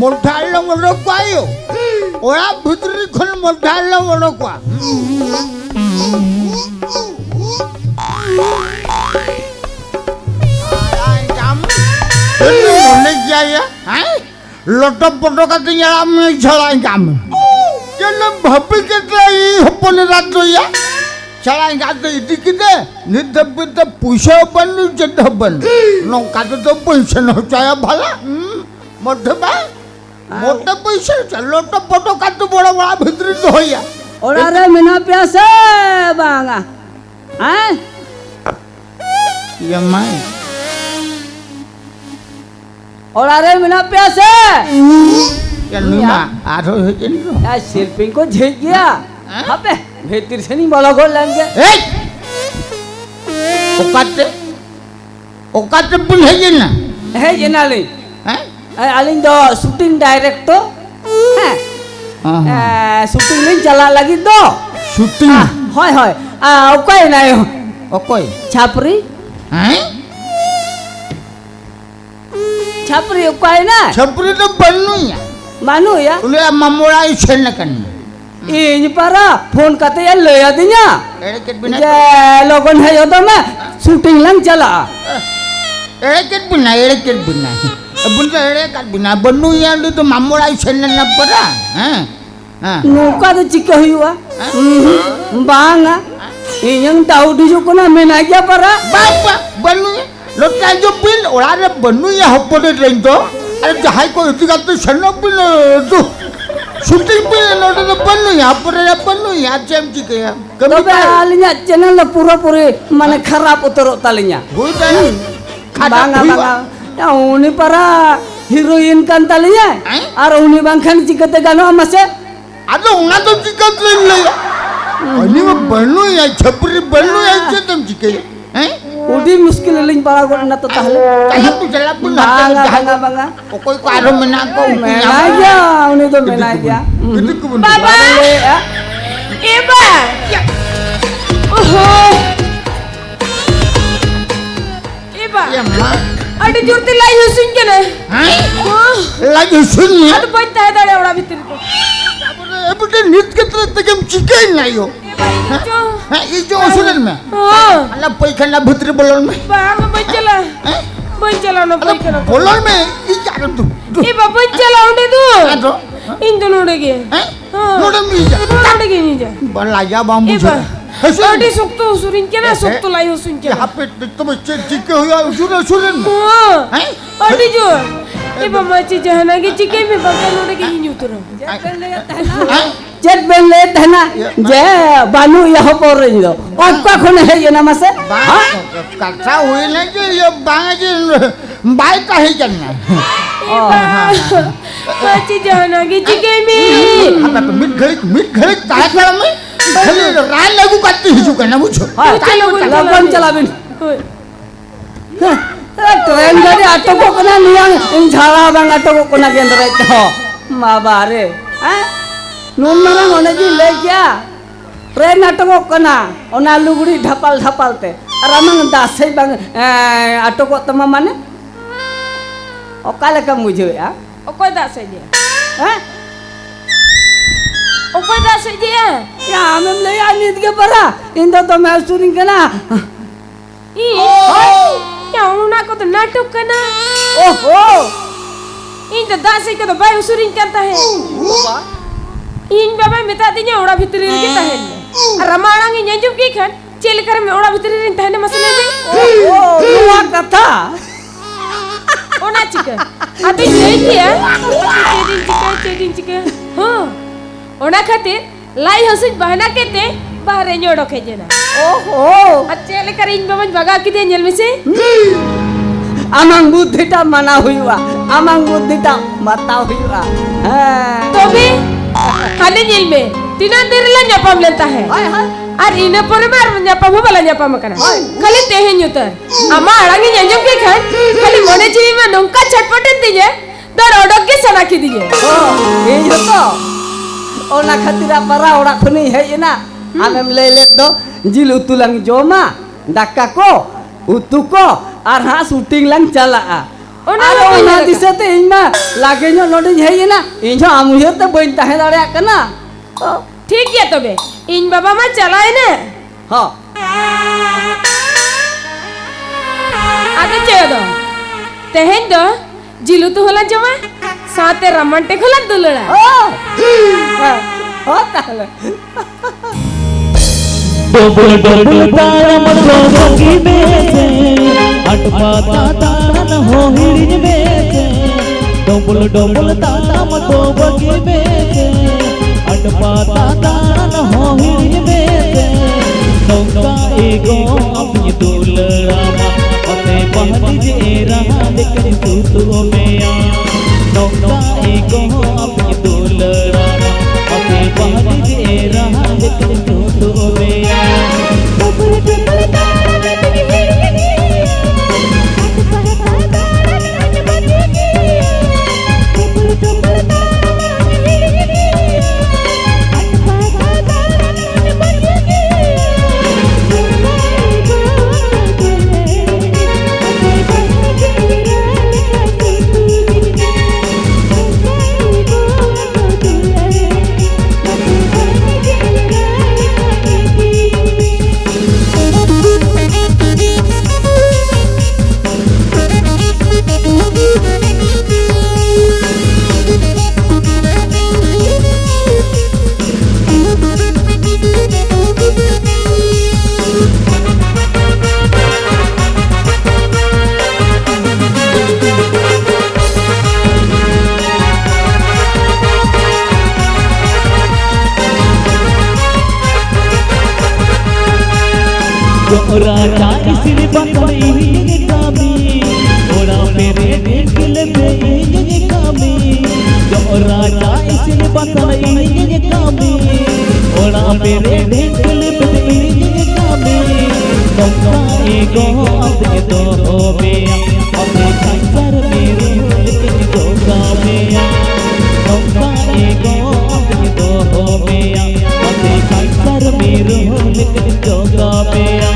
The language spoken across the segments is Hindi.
मोठाल ओडोकवा यो ओरा भितरी खन मोठाल ओडोकवा मोने क्या या हैं लोटो पोटो का तो यार मैं चलाएं काम चलो भब्बी कितना ही होने रात तो या चलाएं काम तो इतनी कितने निधब्बी तो पुष्य बन्नू जड्ढ बन नौका तो पैसे न चाहे भला मोटे पैसे चलो तो पोटो का तो बड़ा बड़ा भीतरी तो हो या और अरे मिना प्यासे बांगा हैं ये मैं और अरे मिना प्यासे क्या नुमा आठो है जिनको यार शिल्पिंग को झेल गया अबे भीतर से नहीं बोला को लेंगे ओकाते पुल है ये ना ले हैं अलिंग दो शूटिंग डायरेक्टर हैं शूटिंग नहीं चला लगी दो शूटिंग होय होय ओके ना यो ओके छापरी हैं छापरी ओके ना छापरी तो बनू या मानो या उले ममोड़ा इच्छा न करनी ini para phone kata ya le adanya je logon hai yo to ma shooting lang chala ereket bina bunta erekat bina benu ya lu to mamola channel na para nuka to chika huwa banga inyang tahu di jukuna mena kya para baba benu lo tajo pin ora re benu ya hopode rento are jahai ko itika to channel pin to shooting पे लोटे तो बनू यहाँ पर चेम चिके हैं तो बे आलिnya channel la पूरा माने खराब उतरो तालिnya बुझा banga ya uni para heroin kan talinya ar uni bangkan cikate gano amase ada unga तो चिकत ले ini mah बनू ya छपरी बनू ya चेम चिके हैं उडी मुश्किल लिंग para को ना तो ताहले kayak tu jalan pun banga कोई को आरो मना को mena aja uni to mena aja itu ku Baba Iba Iba ya mah ada jurti lai husin kene lagi sunyi ada banyak ada orang bitir ko ebute nit ke terus tegem chicken na yo ijo usulan me ala paikana bhitri bolon me bang bancala no paikana bolon me ijar tu Iba bancala unde tu Indo nodege nodam ni ja nodege ni ja balaja bambu Iba Adi sukto usurin kena sukto lai usurin kena hape to bच्चे चिके हुआ usulan me Adi jo Iba machi jahana ke chike me baka nodege ni utro jet ben le thana je banu yaho por rही दो और का खन है ये नाम से हां कथा हुई ना कि ये बांगा जी बाई का है जन्ना machi jahana ke chike me apa तो मिट घड़ी ताय करा में खाली रान लागू करती हिजू करना मुझो लगन चला बिन ट्रेन गाड़ी ऑटो को कना नियंग इन झाड़ा बांग ऑटो को कना के अंदर रहते हो मां बारे हैं नून मरा होने जी ले क्या ट्रेन ऑटो को कना ओना लुगड़ी ढपाल ते अरामंग दासे बांग ऑटो को तमा माने ओकाले का मुझे या okoi dak sai dia हैं okoi dak sai dia या हम ले आनित के परा इन तो मैं शूटिंग कना ya una ko to natok kana ओहो in to dak sai ko to bai usurin karta hai in baba meta dinya ora bhitri re tahen ramanang in janjum ki khan chel kar me ora bhitri re tahen masale me ओह कथा ona chika abi sei dia chedin chika ha ona khatir lai hosin bahana kete bahare nyodo khejena ओहो chel kar in baba baga ki de nyel me se amang buddhita mana huiwa amang buddhita mata huiwa tobe hane nyel me tinan derla nyapam lenta hai hi hi ar ina pore mar nyapam bala nyapam kana khali tehen yutar ama arangi nyanjum ke khan khali mone chibi ma nongka chatpaten diye dar odok ke sana ki diye ये जो तो ओना खतिरा परा ओड़ा खनी है ये ना आमें ले ले दो जिल उतु लंग जोमा दाका को उतु को और हाँ शूटिंग लंग चला Ona Aro lo na punya disate ᱤᱧ ᱢᱟ ᱞᱟᱜᱮ ᱧᱚᱜ ᱱᱚᱰᱮᱧ ᱦᱮᱡ ᱮᱱᱟ ᱤᱧ ᱦᱚᱸ ᱟᱢ ᱩᱭᱦᱟᱹᱨ ᱛᱮ ᱵᱟᱹᱧ ᱛᱟᱦᱮᱸ ᱫᱟᱲᱮᱭᱟᱜ ᱠᱟᱱᱟ ठीक गया तबे इन बाबा मा चलाए ने ᱦᱚᱸ आदे चयो दो तेहेन दो जिलु तो होला जमा साथे रमंटे खोला दुलड़ा ᱦᱚᱸ ᱛᱟᱦᱞᱮ डबल डबल तारम तो बगी बेचे अटपाता तारन हो हिरिज बेचे डबल डबल तारम तो बगी बेचे अटपाता तारन हो हिरिज बेचे नौका एगो अपनी दुलरामा अते बहनी जे रहा लेकिन तू तो मेया नौका एगो अपनी दुलरामा अते बहनी जे रहा लेकिन तू तो मेया राजा इसलिए बंदई ये कामी ओरा मेरे दिल में ये कामी जो राजा इसलिए बंदई ये कामी ओरा मेरे दिल में ये कामी नौका एगो अपने तो हो मेया अपने संसार मेरे लेकिन तो कामिया नौका एगो अपने तो हो मेया अपने संसार मेरे लेकिन तो कामिया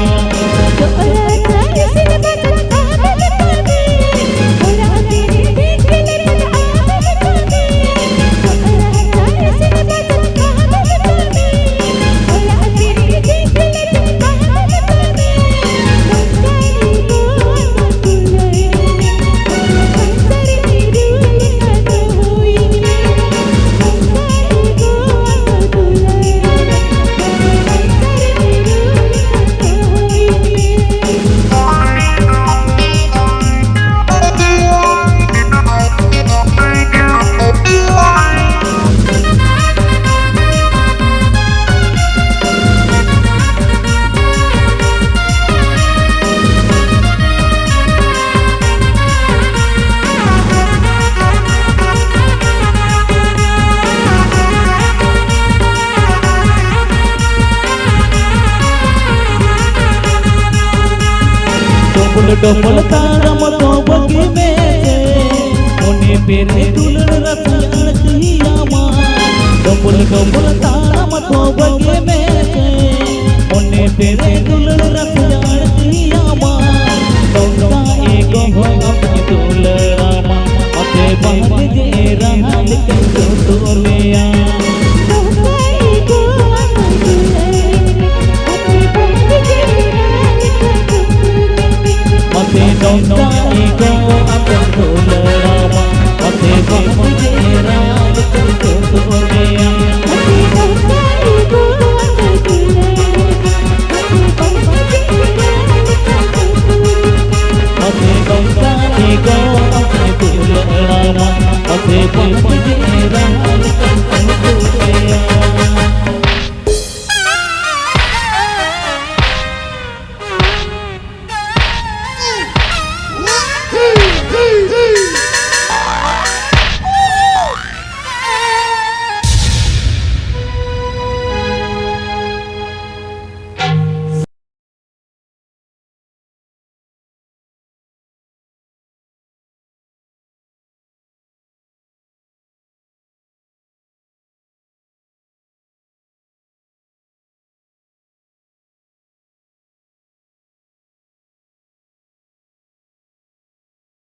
डबल तारम तो बगी बेचे ओने पेरे दुलर रसियान कियामा डबल डबल तारम तो बगी बेचे ओने पेरे दुलर रसियान कियामा नौका एगो हो अपनी दुलरामा अते बहन जे रहा लेकिन तो मेया नौका एगो